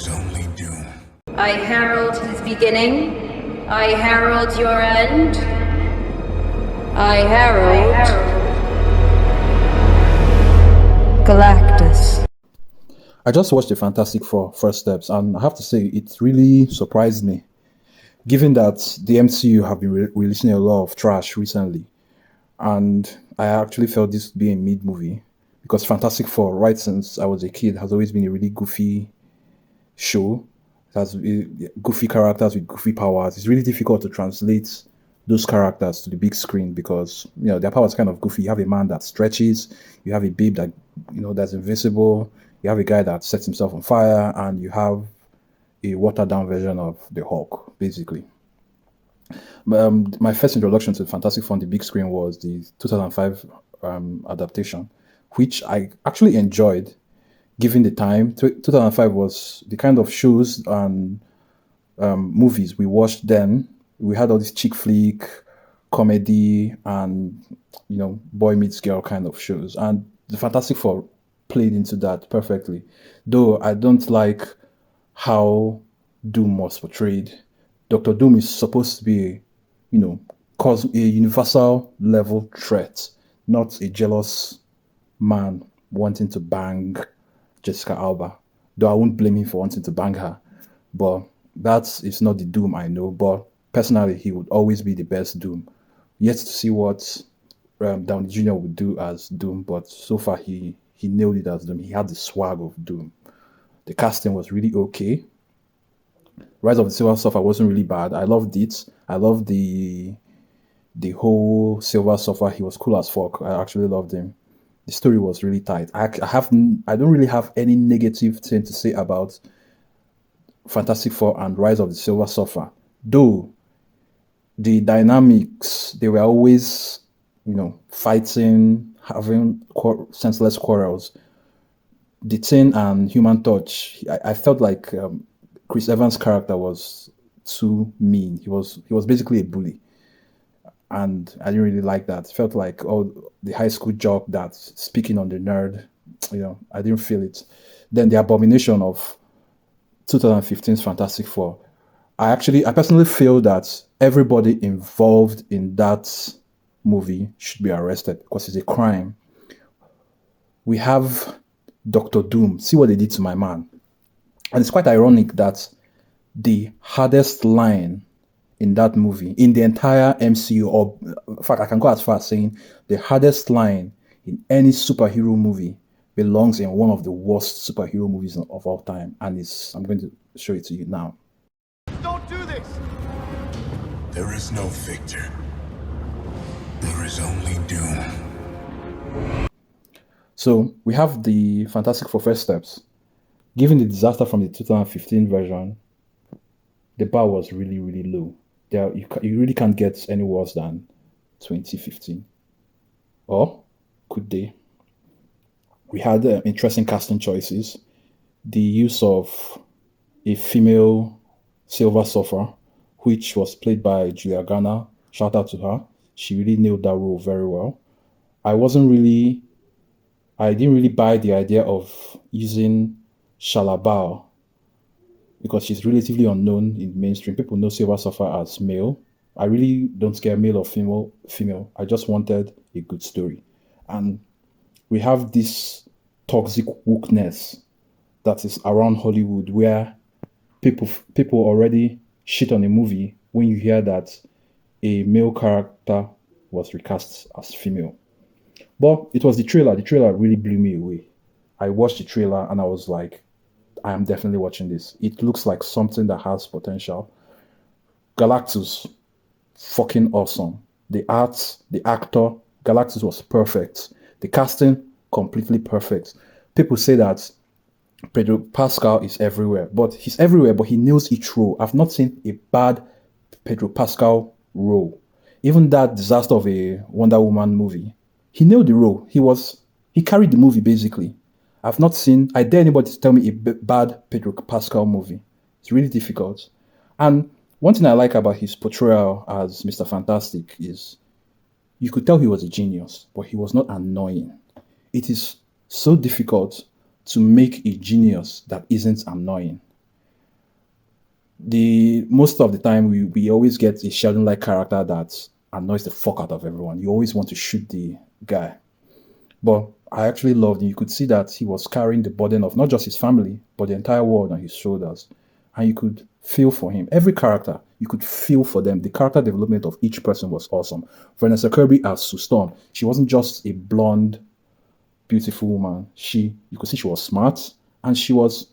is only doom. I herald his beginning. I herald your end. I herald Galactus. I just watched the Fantastic Four First Steps, and I have to say it really surprised me, given that the MCU have been releasing a lot of trash recently. And I actually felt this to be a mid movie because Fantastic Four, right since I was a kid, has always been a really goofy show. It has goofy characters with goofy powers. It's really difficult to translate those characters to the big screen because their powers kind of goofy. You have a man that stretches, you have a babe that that's invisible, you have a guy that sets himself on fire, and you have a watered down version of the Hulk, basically. My first introduction to Fantastic Four on the big screen was the 2005 adaptation, which I actually enjoyed given the time. 2005 was the kind of shows and movies we watched then. We had all this chick flick, comedy, and boy meets girl kind of shows. And the Fantastic Four played into that perfectly. Though I don't like how Doom was portrayed. Dr. Doom is supposed to be, cause a universal level threat, not a jealous man wanting to bang Jessica Alba. Though I won't blame him for wanting to bang her, but that is not the Doom I know. But personally, he would always be the best Doom. Yet to see what Downey Jr. would do as Doom, but so far he nailed it as Doom. He had the swag of Doom. The casting was really okay. Rise of the Silver Surfer wasn't really bad. I loved it. I loved the whole Silver Surfer. He was cool as fuck. I actually loved him. The story was really tight. I don't really have any negative thing to say about Fantastic Four and Rise of the Silver Surfer. Though the dynamics, they were always, fighting, having senseless quarrels. The Thing and Human Torch, I felt like Chris Evans' character was too mean. He was basically a bully, and I didn't really like that. It felt like the high school jock that's speaking on the nerd. I didn't feel it. Then the abomination of 2015's Fantastic Four. I personally feel that everybody involved in that movie should be arrested because it's a crime. We have Dr. Doom. See what they did to my man. And it's quite ironic that the hardest line in that movie, in the entire MCU, or in fact, I can go as far as saying the hardest line in any superhero movie belongs in one of the worst superhero movies of all time. And I'm going to show it to you now. Don't do this! There is no victor. There is only doom. So we have the Fantastic Four First Steps. Given the disaster from the 2015 version, the bar was really, really low. You really can't get any worse than 2015. Or could they? We had interesting casting choices. The use of a female Silver Surfer, which was played by Julia Garner. Shout out to her. She really nailed that role very well. I didn't really buy the idea of using Shalabal because she's relatively unknown in mainstream. People know Silver Surfer as male. I really don't care male or female. I just wanted a good story. And we have this toxic wokeness that is around Hollywood where people already shit on a movie when you hear that a male character was recast as female. But it was the trailer. The trailer really blew me away. I watched the trailer and I was like, I am definitely watching this. It looks like something that has potential. Galactus, fucking awesome. The art, the actor, Galactus was perfect. The casting, completely perfect. People say that Pedro Pascal is everywhere, but he's everywhere, but he nails each role. I've not seen a bad Pedro Pascal role. Even that disaster of a Wonder Woman movie, he nailed the role. He carried the movie basically. I dare anybody to tell me a bad Pedro Pascal movie. It's really difficult. And one thing I like about his portrayal as Mr. Fantastic is you could tell he was a genius, but he was not annoying. It is so difficult to make a genius that isn't annoying. the most of the time we always get a Sheldon-like character that annoys the fuck out of everyone. You always want to shoot the guy. But I actually loved him. You could see that he was carrying the burden of not just his family, but the entire world on his shoulders. And you could feel for him. Every character, you could feel for them. The character development of each person was awesome. Vanessa Kirby as Sue Storm, she wasn't just a blonde, beautiful woman. You could see she was smart, and she's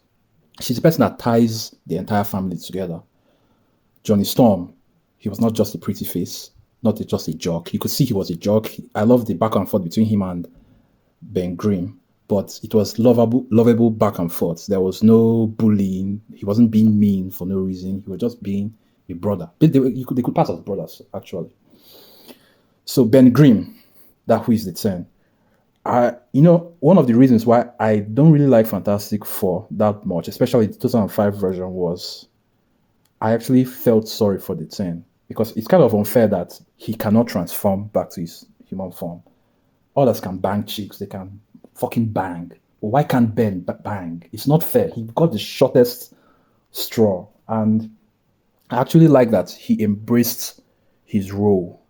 the person that ties the entire family together. Johnny Storm, he was not just a pretty face, not just a jock. You could see he was a jock. I love the back and forth between him and Ben Grimm, but it was lovable back and forth. There was no bullying. He wasn't being mean for no reason. He was just being a brother. They could pass as brothers, actually. So Ben Grimm, that who is the 10. One of the reasons why I don't really like Fantastic Four that much, especially the 2005 version, was I actually felt sorry for the 10 because it's kind of unfair that he cannot transform back to his human form. Others can bang chicks, they can fucking bang. But why can't Ben bang? It's not fair. He got the shortest straw. And I actually like that he embraced his role.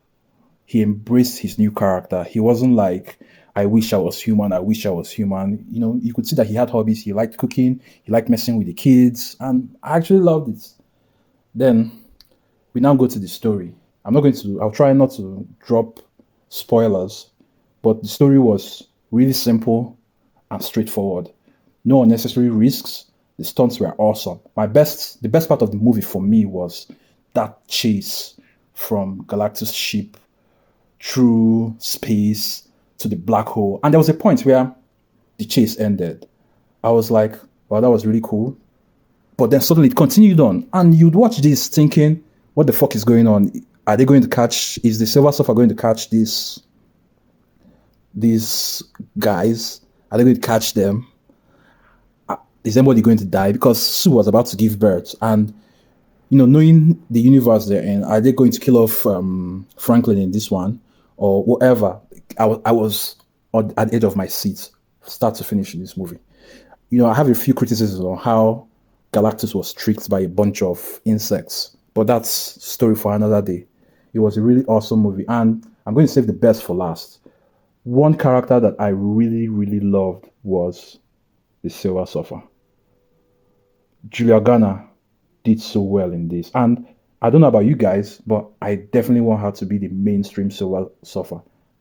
He embraced his new character. He wasn't like, I wish I was human, I wish I was human. You could see that he had hobbies. He liked cooking, he liked messing with the kids, and I actually loved it. Then we now go to the story. I'll try not to drop spoilers, but the story was really simple and straightforward. No unnecessary risks. The stunts were awesome. The best part of the movie for me was that chase from Galactus' ship through space to the black hole. And there was a point where the chase ended. I was like, wow, that was really cool. But then suddenly it continued on. And you'd watch this thinking, what the fuck is going on? Is the Silver Surfer going to catch these guys? Are they going to catch them? Is anybody going to die? Because Sue was about to give birth. And, knowing the universe they're in, are they going to kill off Franklin in this one? Or whatever? I was at the edge of my seat, start to finish in this movie. I have a few criticisms on how Galactus was tricked by a bunch of insects. But that's story for another day. It was a really awesome movie. And I'm going to save the best for last. One character that I really, really loved was the Silver Surfer. Julia Garner did so well in this. And I don't know about you guys, but I definitely want her to be the mainstream Silver Surfer.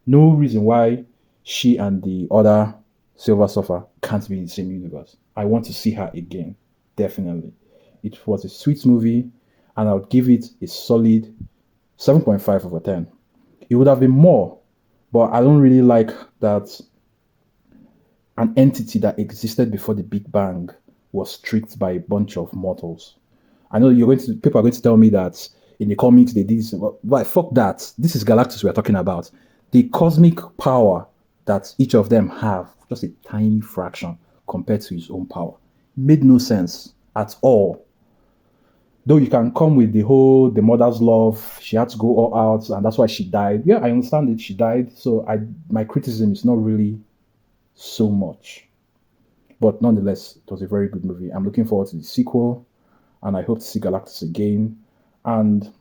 No reason why she and the other Silver Surfer can't be in the same universe. I want to see her again. Definitely. It was a sweet movie, and I would give it a solid 7.5 over 10. It would have been more, but I don't really like that an entity that existed before the Big Bang was tricked by a bunch of mortals. I know people are going to tell me that in the comics they did this, but fuck that. This is Galactus we're talking about. The cosmic power that each of them have, just a tiny fraction compared to his own power. It made no sense at all. Though you can come with the mother's love, she had to go all out, and that's why she died. Yeah, I understand it, she died. So my criticism is not really so much. But nonetheless, it was a very good movie. I'm looking forward to the sequel, and I hope to see Galactus again. And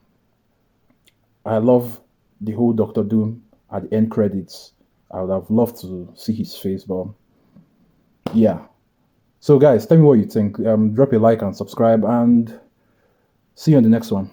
I love the whole Doctor Doom at the end credits. I would have loved to see his face, but yeah. So guys, tell me what you think. Drop a like and subscribe, and see you on the next one.